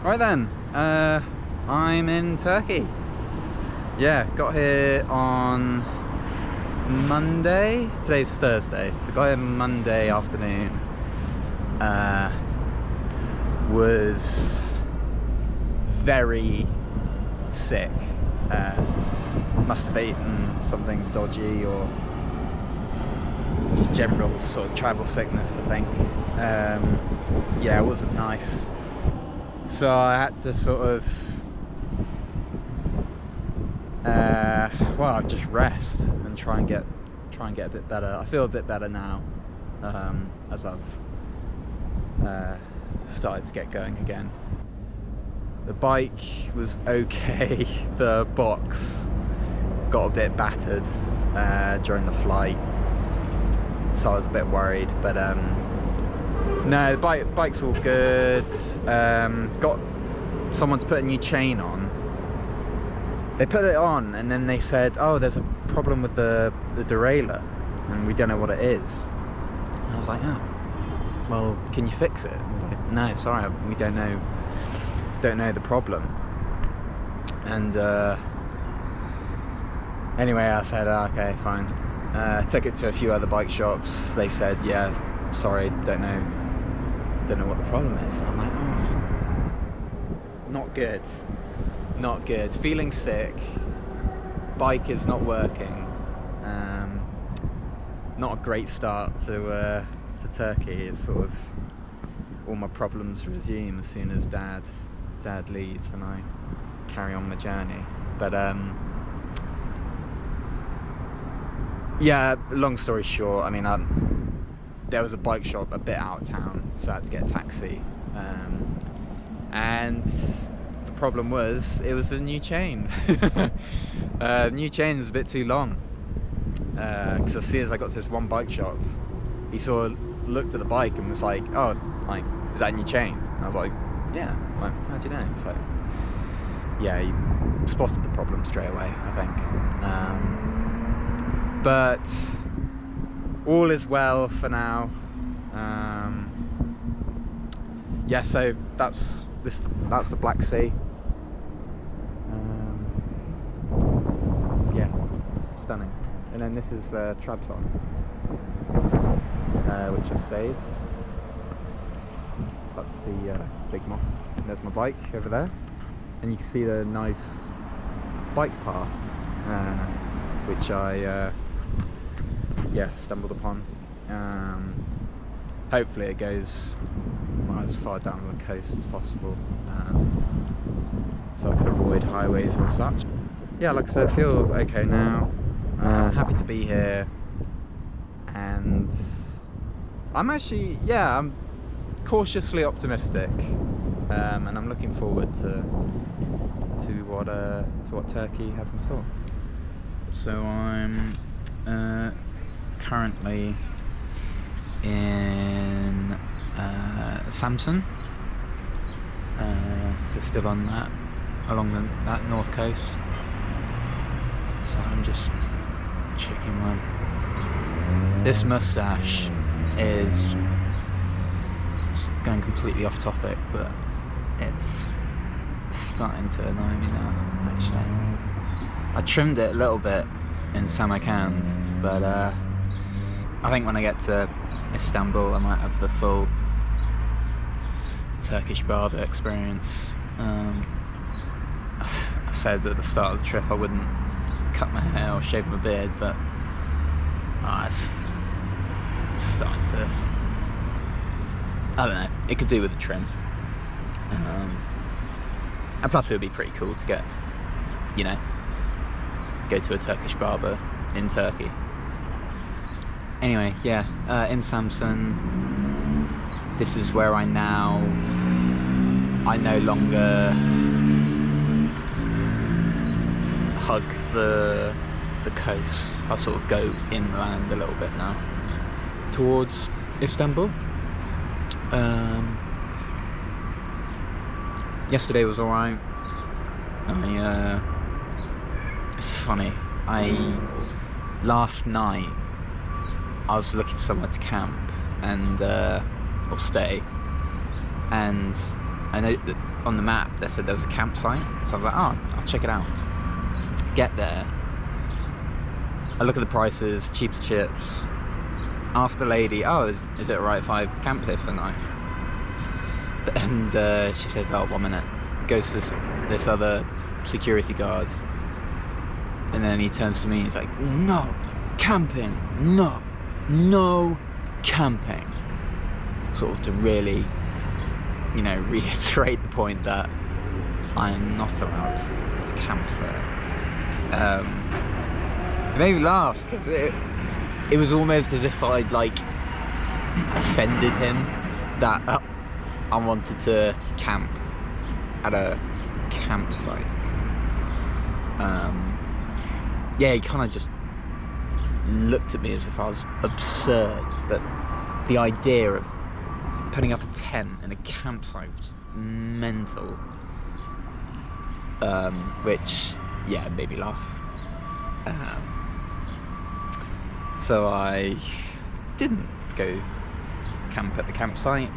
Right then, I'm in Turkey. Yeah, got here on Monday. Today's Thursday, so got here Monday afternoon. Was very sick. Must have eaten something dodgy or just general sort of travel sickness, I think. Yeah, it wasn't nice. So I had to sort of well, just rest and try and get a bit better. I feel a bit better now, as I've started to get going again. The bike was okay. The box got a bit battered during the flight, so I was a bit worried, but no, the bike's all good. Got someone to put a new chain on. They put it on and then they said, oh, there's a problem with the derailleur and we don't know what it is. And I was like, oh, well, can you fix it? And I was like, no, sorry, we don't know the problem. And anyway, I said, oh, okay, fine. Took it to a few other bike shops. They said, yeah, sorry, don't know what the problem is. And I'm like, oh, not good. Feeling sick, bike is not working. Not a great start to Turkey. It's sort of all my problems resume as soon as dad leaves and I carry on my journey. But yeah, long story short, I mean, there was a bike shop a bit out of town, so I had to get a taxi. And the problem was, it was the new chain. The new chain was a bit too long. Because as soon as I got to this one bike shop, he sort of looked at the bike and was like, oh, like, is that a new chain? And I was like, yeah. Like, how do you know? It's like, yeah, he spotted the problem straight away, I think. But all is well for now. Yeah, so that's the Black Sea. Yeah, stunning. And then this is Trabzon, which I've stayed. That's the big mosque. And there's my bike over there, and you can see the nice bike path, which I yeah, stumbled upon. Hopefully it goes as far down the coast as possible, so I can avoid highways and such. Yeah, like I said, I feel okay now. Happy to be here, and I'm actually, yeah, I'm cautiously optimistic, and I'm looking forward to what Turkey has in store. So I'm currently in Samsun, so still on that, along that north coast. So I'm just checking one. This moustache is going completely off topic, but it's starting to annoy me now, actually. I trimmed it a little bit in Samarkand, but I think when I get to Istanbul I might have the full Turkish barber experience. I said at the start of the trip I wouldn't cut my hair or shave my beard, but it's starting to, I don't know, it could do with a trim. And plus it would be pretty cool to get, you know, go to a Turkish barber in Turkey. Anyway, yeah, in Samsun, this is where I no longer hug the coast. I sort of go inland a little bit now towards Istanbul. Yesterday was alright. It's funny, last night I was looking for somewhere to camp and or stay, and I know that on the map they said there was a campsite, so I was like, oh, I'll check it out. Get there, I look at the prices, cheap as chips. Ask the lady, oh, is it alright if I camp here for the night? And she says, oh, 1 minute. Goes to this other security guard, and then he turns to me and he's like, no camping, no camping, sort of to really, you know, reiterate the point that I am not allowed to camp there. It made me laugh because it was almost as if I'd like offended him that I wanted to camp at a campsite. Yeah, he kind of just looked at me as if I was absurd, but the idea of putting up a tent in a campsite was mental, which, yeah, made me laugh. So I didn't go camp at the campsite.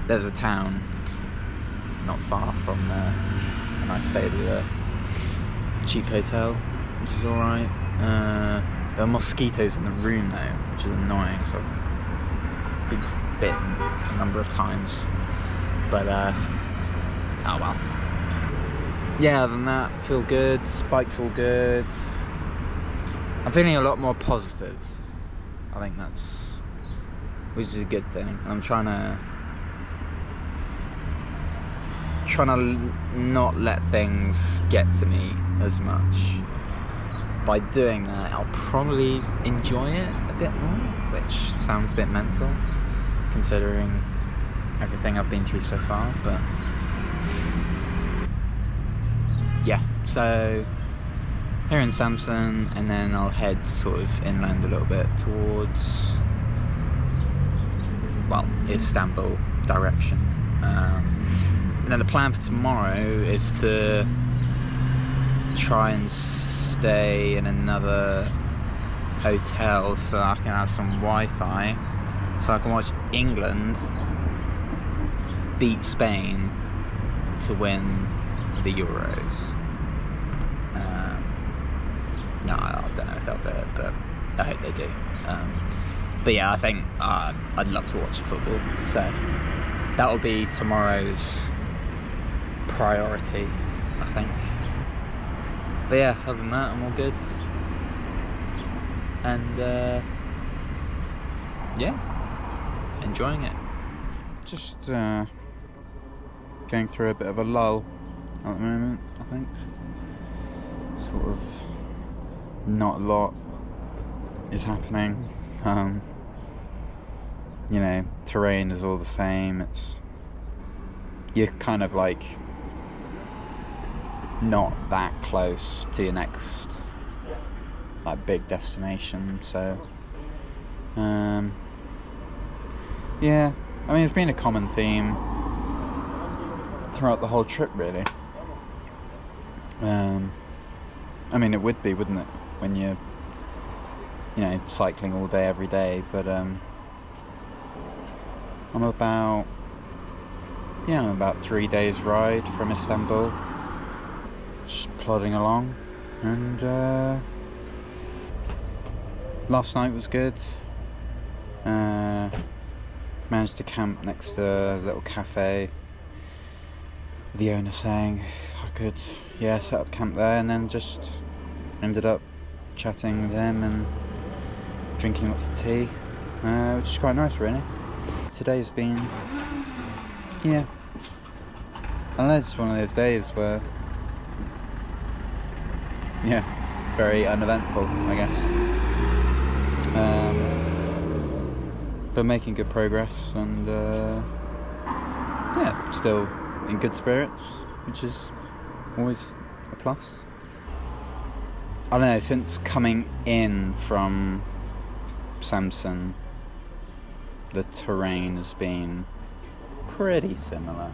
There's a town not far from there, and I stayed at a cheap hotel, which is alright. There are mosquitoes in the room though, which is annoying, so I've been bitten a number of times, but oh well. Yeah, other than that, feel good, bike's all good. I'm feeling a lot more positive. I think which is a good thing. I'm trying to not let things get to me as much. By doing that, I'll probably enjoy it a bit more, which sounds a bit mental considering everything I've been through so far, but yeah, so here in Samsun, and then I'll head sort of inland a little bit towards, well, Istanbul direction. And then the plan for tomorrow is to try and stay in another hotel so I can have some Wi-Fi, so I can watch England beat Spain to win the Euros. No, I don't know if they'll do it, but I hope they do. But yeah, I think I'd love to watch football, so that will be tomorrow's priority, I think. But yeah, other than that, I'm all good. And yeah, enjoying it. Just going through a bit of a lull at the moment, I think. Sort of not a lot is happening. You know, terrain is all the same. You're kind of like not that close to your next like big destination, so yeah, I mean, it's been a common theme throughout the whole trip, really. I mean, it would be, wouldn't it, when you're, you know, cycling all day every day, but I'm about 3 days ride from Istanbul, just plodding along, and last night was good. Managed to camp next to a little cafe, with the owner saying I could, yeah, set up camp there, and then just ended up chatting with him and drinking lots of tea, which is quite nice, really. Today's been, yeah, I don't know, it's one of those days where, yeah, very uneventful, I guess. But making good progress, and yeah, still in good spirits, which is always a plus. I don't know, since coming in from Samsun, the terrain has been pretty similar.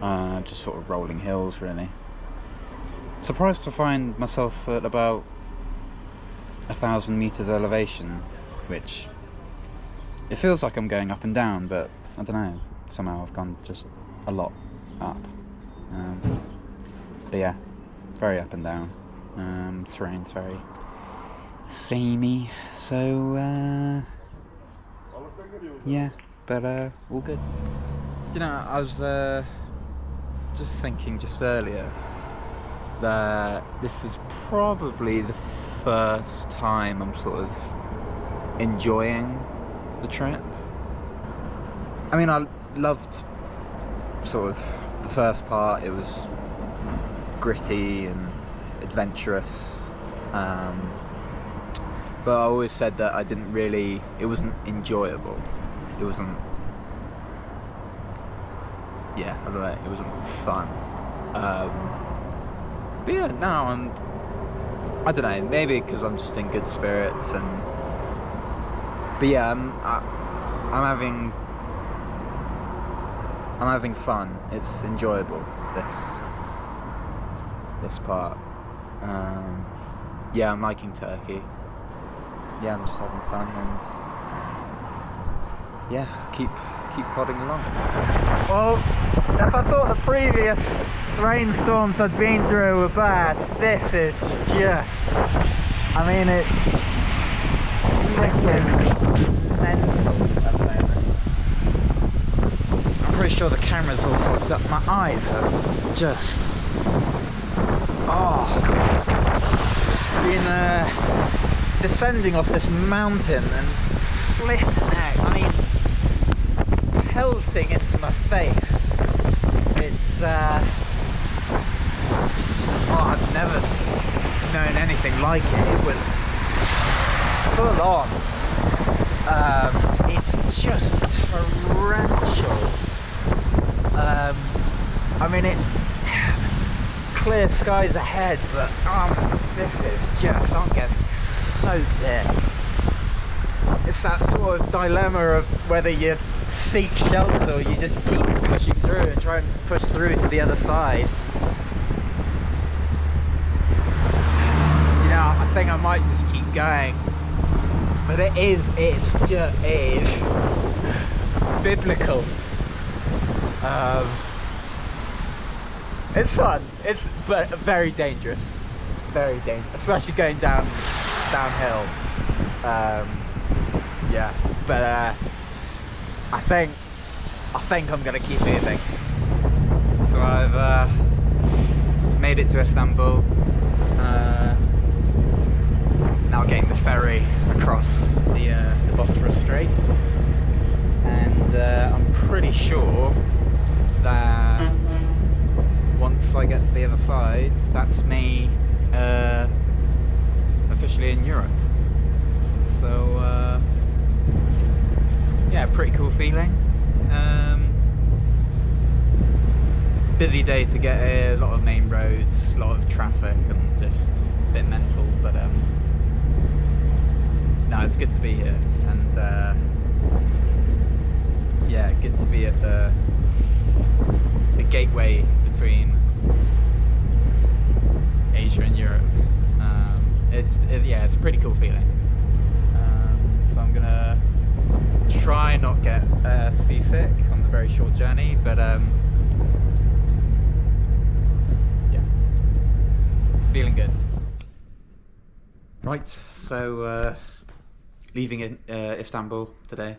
Just sort of rolling hills, really. Surprised to find myself at about 1,000 meters elevation, which it feels like I'm going up and down, but I don't know, somehow I've gone just a lot up. But yeah, very up and down. Terrain's very samey, so yeah, but all good. Do you know, I was just thinking just earlier that this is probably the first time I'm sort of enjoying the trip. I mean, I loved sort of the first part. It was gritty and adventurous, but I always said that I didn't really, it wasn't enjoyable. It wasn't, yeah, I don't know, it wasn't fun. But yeah, now I don't know, maybe because I'm just in good spirits, but yeah, I'm having fun. It's enjoyable, this part. Yeah, I'm liking Turkey. Yeah, I'm just having fun, and yeah, keep plodding along. Well, if I thought the previous rainstorms I'd been through were bad, this is just, I mean, it's freaking mental at the moment. I'm pretty sure the camera's all fogged up. My eyes are just, been descending off this mountain and flipping out. I mean, pelting into my face. It's I've never known anything like it. It was full on. It's just torrential. I mean, clear skies ahead, but this is just, I'm getting soaked in. It's that sort of dilemma of whether you seek shelter or you just keep pushing through and try and push through to the other side. Do you know, I think I might just keep going, but it is biblical. It's fun, but very dangerous, especially going downhill. Yeah, but I think I'm gonna keep moving. So I've made it to Istanbul. Now getting the ferry across the Bosphorus Strait, and I'm pretty sure that once I get to the other side, that's me officially in Europe. So yeah, pretty cool feeling. Busy day to get here, a lot of main roads, a lot of traffic, and just a bit mental, but no, it's good to be here, and yeah, good to be at the gateway between Asia and Europe. It's a pretty cool feeling. So I'm gonna try not get seasick on the very short journey, but yeah, feeling good. Right, so leaving in Istanbul today.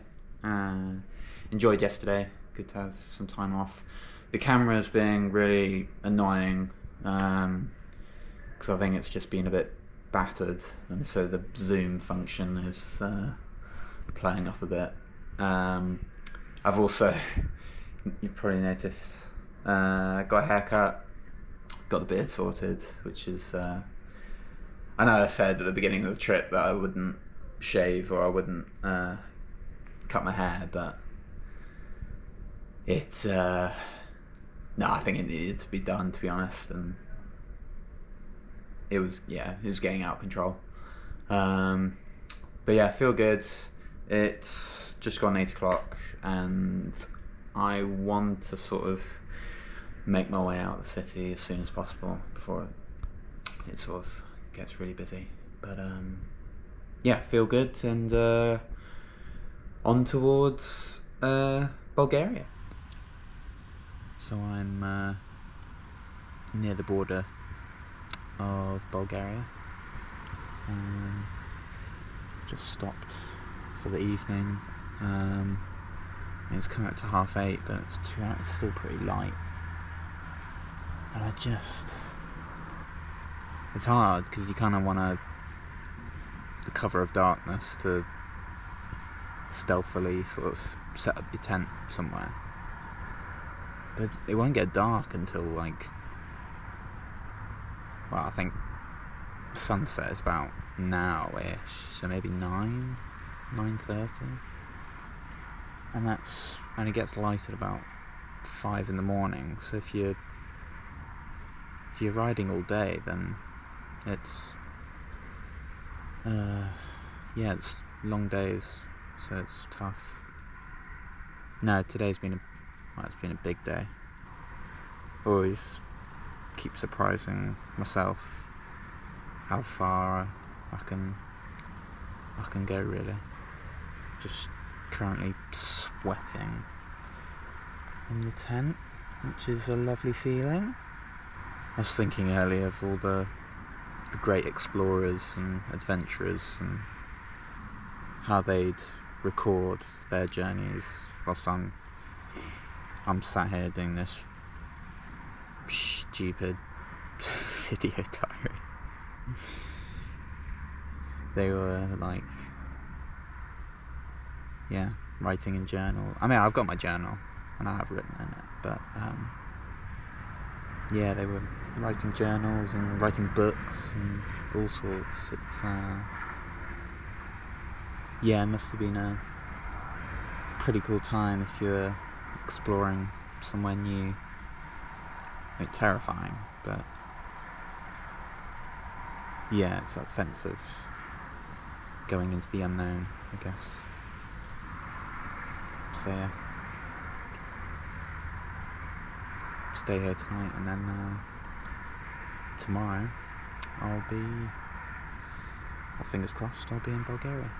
Enjoyed yesterday, good to have some time off. The camera's being really annoying, because I think it's just been a bit battered, and so the zoom function is playing up a bit. I've also, you've probably noticed, got a haircut, got the beard sorted, which is, I know I said at the beginning of the trip that I wouldn't shave or I wouldn't cut my hair, but no, I think it needed to be done, to be honest, and it was getting out of control. But yeah, I feel good. It's just gone 8 o'clock, and I want to sort of make my way out of the city as soon as possible before it sort of gets really busy. But yeah, feel good, and on towards Bulgaria. So I'm near the border of Bulgaria. Just stopped for the evening. It's coming up to 8:30, but it's still pretty light. And it's hard because you kind of want the cover of darkness to stealthily sort of set up your tent somewhere. But it won't get dark until like, well, I think sunset is about now-ish, so maybe 9:30. And that's only gets light at about 5 in the morning, so if you're riding all day, then it's it's long days, so it's tough. No, today's been it's been a big day. Always keep surprising myself how far I can go, really. Just currently sweating in the tent, which is a lovely feeling. I was thinking earlier of all the great explorers and adventurers and how they'd record their journeys whilst I'm sat here doing this stupid video diary. They were like, writing in journal. I mean, I've got my journal and I have written in it, but they were writing journals and writing books and all sorts. It's it must have been a pretty cool time if you're exploring somewhere new. I mean, terrifying, but it's that sense of going into the unknown, I guess. So stay here tonight, and then tomorrow fingers crossed, I'll be in Bulgaria.